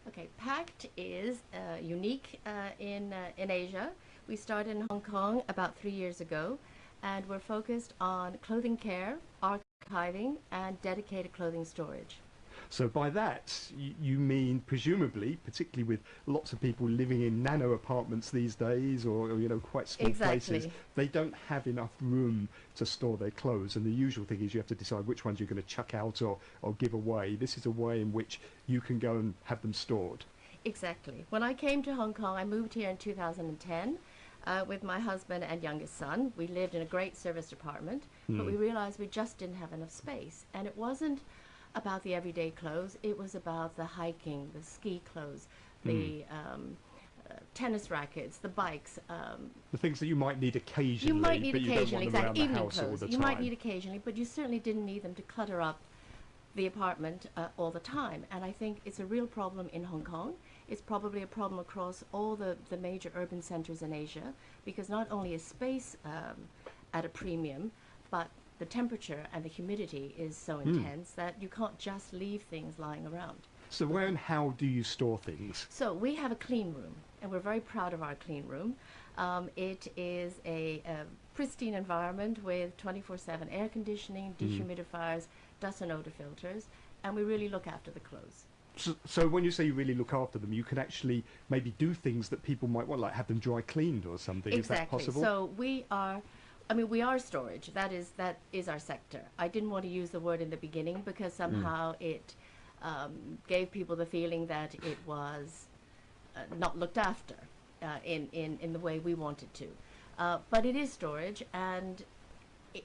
Okay, PAKT is unique in Asia. We started in Hong Kong about 3 years ago, and we're focused on clothing care, archiving, and dedicated clothing storage. So by that, you mean presumably, particularly with lots of people living in nano apartments these days, or quite small places, Exactly. they don't have enough room to store their clothes. And the usual thing is you have to decide which ones you're going to chuck out or give away. This is a way in which you can go and have them stored. Exactly. When I came to Hong Kong, I moved here in 2010 with my husband and youngest son. We lived in a great service apartment, but we realized we just didn't have enough space. And it wasn't about the everyday clothes, it was about the hiking, the ski clothes, the tennis rackets, the bikes. The things that you might need You might occasionally, need but you don't occasionally, want them around exactly, the evening house all clothes. the You might need time. occasionally, but you certainly didn't need them to clutter up the apartment all the time. And I think it's a real problem in Hong Kong. It's probably a problem across all the major urban centers in Asia, because not only is space at a premium, but the temperature and the humidity is so intense that you can't just leave things lying around. So where and how do you store things? So we have a clean room, and we're very proud of our clean room. It is a pristine environment with 24/7 air conditioning, dehumidifiers, dust and odor filters, and we really look after the clothes. So when you say you really look after them, you can actually maybe do things that people might want, like have them dry cleaned or something. Is that Exactly. possible? So we are storage. That is our sector. I didn't want to use the word in the beginning because somehow it gave people the feeling that it was not looked after in the way we wanted to. But it is storage, and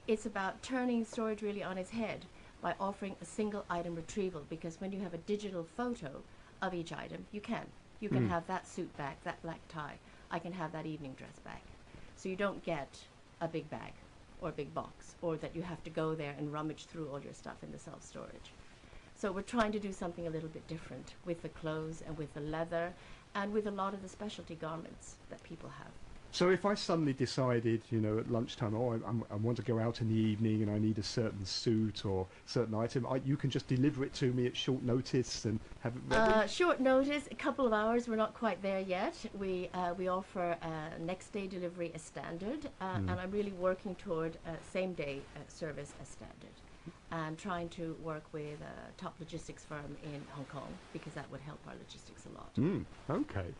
it's about turning storage really on its head by offering a single item retrieval, because when you have a digital photo of each item, you can have that suit back, that black tie. I can have that evening dress back. So you don't get a big bag or a big box, or that you have to go there and rummage through all your stuff in the self-storage. So we're trying to do something a little bit different with the clothes and with the leather and with a lot of the specialty garments that people have. So if I suddenly decided, at lunchtime, I want to go out in the evening and I need a certain suit or certain item, you can just deliver it to me at short notice and have it ready? Short notice, a couple of hours. We're not quite there yet. We offer next day delivery as standard, and I'm really working toward same day service as standard, and trying to work with a top logistics firm in Hong Kong, because that would help our logistics a lot. Okay.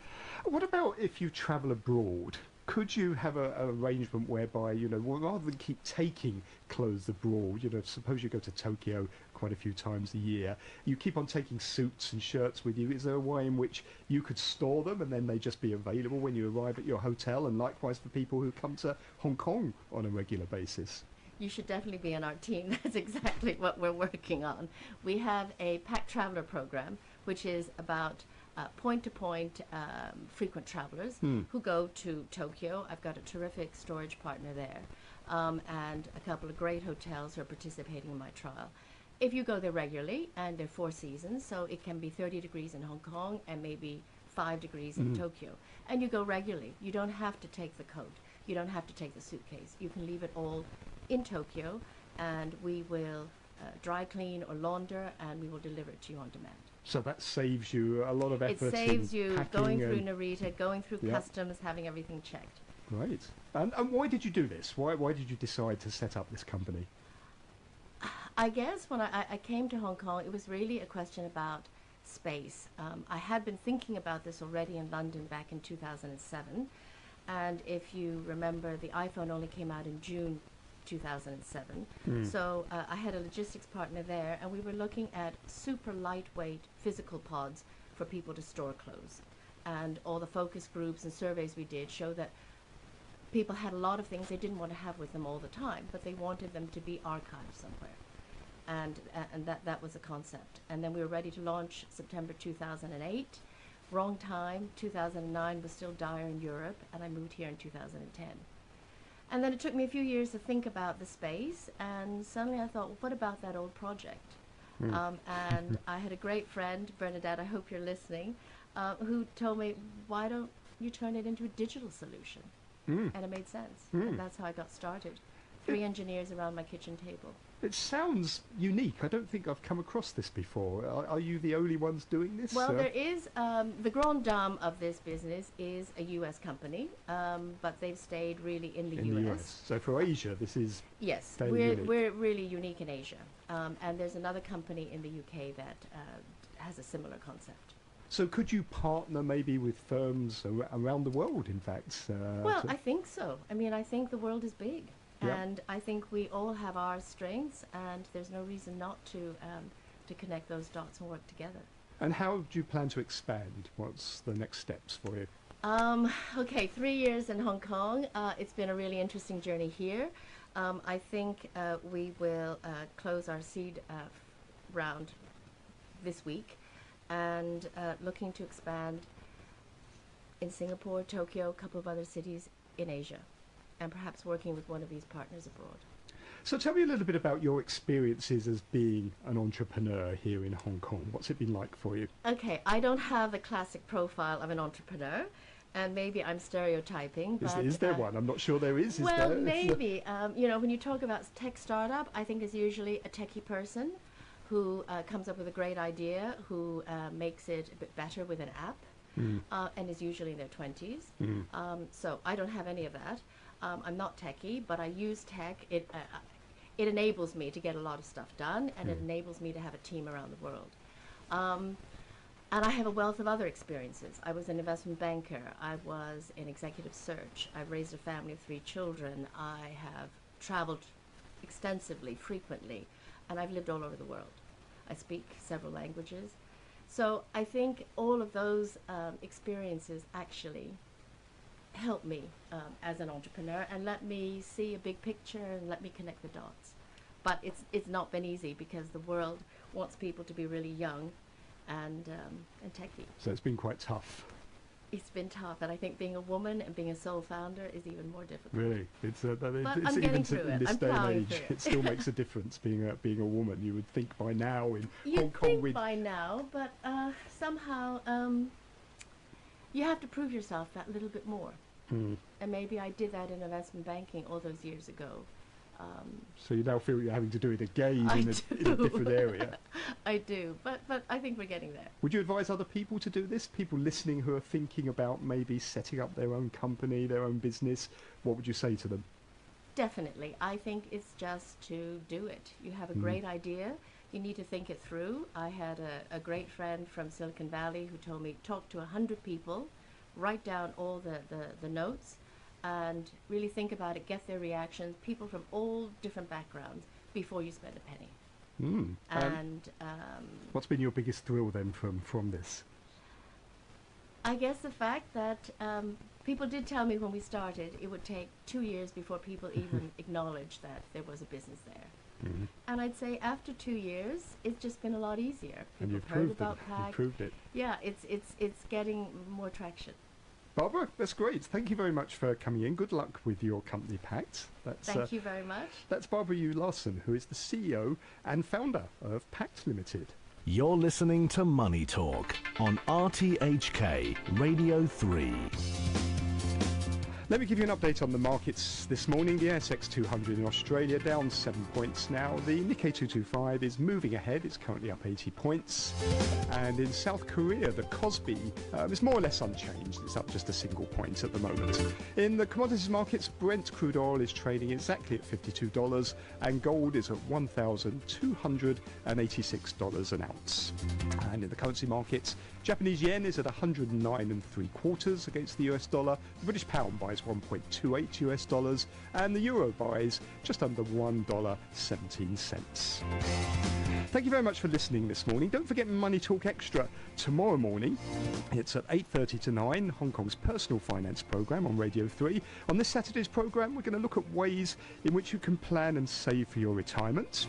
What about if you travel abroad? Could you have an arrangement whereby, rather than keep taking clothes abroad, suppose you go to Tokyo quite a few times a year, you keep on taking suits and shirts with you. Is there a way in which you could store them and then they just be available when you arrive at your hotel, and likewise for people who come to Hong Kong on a regular basis? You should definitely be on our team. That's exactly what we're working on. We have a PAKT Traveler program, which is about point-to-point frequent travelers who go to Tokyo. I've got a terrific storage partner there, and a couple of great hotels who are participating in my trial. If you go there regularly, and there are 4 seasons, so it can be 30 degrees in Hong Kong and maybe 5 degrees in Tokyo, and you go regularly, you don't have to take the coat, you don't have to take the suitcase. You can leave it all in Tokyo, and we will dry clean or launder, and we will deliver it to you on demand. So that saves you a lot of It effort saves in you packing going through and... Narita, going through Yeah. customs, having everything checked. Great. And why did you do this? Why did you decide to set up this company? I guess when I came to Hong Kong, it was really a question about space. I had been thinking about this already in London back in 2007. And if you remember, the iPhone only came out in June 2007. So I had a logistics partner there, and we were looking at super lightweight physical pods for people to store clothes. And all the focus groups and surveys we did show that people had a lot of things they didn't want to have with them all the time, but they wanted them to be archived somewhere. And that was the concept. And then we were ready to launch September 2008. Wrong time. 2009 was still dire in Europe, and I moved here in 2010. And then it took me a few years to think about the space, and suddenly I thought, well, what about that old project? And I had a great friend, Bernadette, I hope you're listening, who told me, why don't you turn it into a digital solution? And it made sense. And that's how I got started. 3 engineers around my kitchen table. It sounds unique. I don't think I've come across this before. Are you the only ones doing this? Well, there is, the grande dame of this business is a US company, but they've stayed really in the US. So for Asia, this is Yes, fairly unique. we're really unique in Asia. And there's another company in the UK that has a similar concept. So could you partner maybe with firms around the world, in fact? Well, I think so. I mean, I think the world is big. Yep. And I think we all have our strengths, and there's no reason not to connect those dots and work together. And how do you plan to expand? What's the next steps for you? Okay, 3 years in Hong Kong. It's been a really interesting journey here. I think we will close our seed round this week, and looking to expand in Singapore, Tokyo, a couple of other cities in Asia, and perhaps working with one of these partners abroad. So tell me a little bit about your experiences as being an entrepreneur here in Hong Kong. What's it been like for you? Okay, I don't have the classic profile of an entrepreneur, and maybe I'm stereotyping. But, Is there one? I'm not sure there is. Well, there? maybe. You know, when you talk about tech startup, I think it's usually a techie person who comes up with a great idea, who makes it a bit better with an app, and is usually in their 20s. So I don't have any of that. I'm not techie, but I use tech. It enables me to get a lot of stuff done, and it enables me to have a team around the world. And I have a wealth of other experiences. I was an investment banker. I was in executive search. I've raised a family of 3 children. I have traveled extensively, frequently, and I've lived all over the world. I speak several languages. So I think all of those experiences actually help me as an entrepreneur and let me see a big picture and let me connect the dots. But it's not been easy because the world wants people to be really young and techy. So it's been quite tough. It's been tough, and I think being a woman and being a sole founder is even more difficult. Really, it's I'm even getting through in it. this I'm day and plowing age, through it. it still makes a difference being a woman. You would think by now in Hong You'd Kong, think by now, but somehow you have to prove yourself that little bit more. And maybe I did that in investment banking all those years ago. So you now feel you're having to do it again in a different area. I do, but I think we're getting there. Would you advise other people to do this? People listening who are thinking about maybe setting up their own company, their own business, what would you say to them? Definitely. I think it's just to do it. You have a great idea. You need to think it through. I had a great friend from Silicon Valley who told me, talk to 100 people, write down all the notes, and really think about it, get their reactions, people from all different backgrounds, before you spend a penny. And what's been your biggest thrill then from this? I guess the fact that people did tell me when we started it would take 2 years before people even acknowledged that there was a business there. And I'd say after 2 years, it's just been a lot easier. And People you've have heard proved about it. PAKT. You've proved it. Yeah, it's getting more traction. Barbara, that's great. Thank you very much for coming in. Good luck with your company, PAKT. Thank you very much. That's Barbara Larsson, who is the CEO and founder of PAKT Limited. You're listening to Money Talk on RTHK Radio 3. Let me give you an update on the markets this morning. The ASX 200 in Australia down 7 points now. The Nikkei 225 is moving ahead. It's currently up 80 points. And in South Korea, the Kospi is more or less unchanged. It's up just a single point at the moment. In the commodities markets, Brent crude oil is trading exactly at $52 and gold is at $1,286 an ounce. And in the currency markets, Japanese yen is at 109.75 against the US dollar. The British pound buys 1.28 US dollars and the euro buys just under $1.17. Thank you very much for listening this morning. Don't forget Money Talk Extra tomorrow morning. It's at 8:30 to 9, Hong Kong's personal finance programme on Radio 3. On this Saturday's programme, we're going to look at ways in which you can plan and save for your retirement.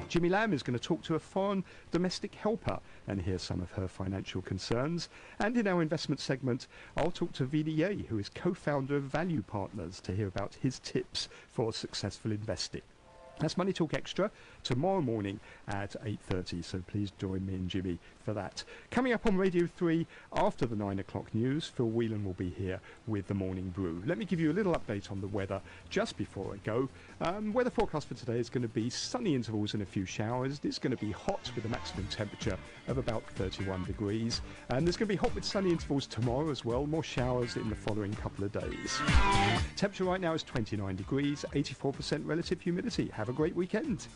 Jimmy Lamb is going to talk to a foreign domestic helper and hear some of her financial concerns. And in our investment segment, I'll talk to VDA, who is co-founder of Value Partners, to hear about his tips for successful investing. That's Money Talk Extra tomorrow morning at 8:30, so please join me and Jimmy for that. Coming up on Radio 3 after the 9 o'clock news, Phil Whelan will be here with the Morning Brew. Let me give you a little update on the weather just before I go. Weather forecast for today is going to be sunny intervals and a few showers. It's going to be hot with a maximum temperature of about 31 degrees. And there's going to be hot with sunny intervals tomorrow as well, more showers in the following couple of days. Temperature right now is 29 degrees, 84% relative humidity. Have a great weekend.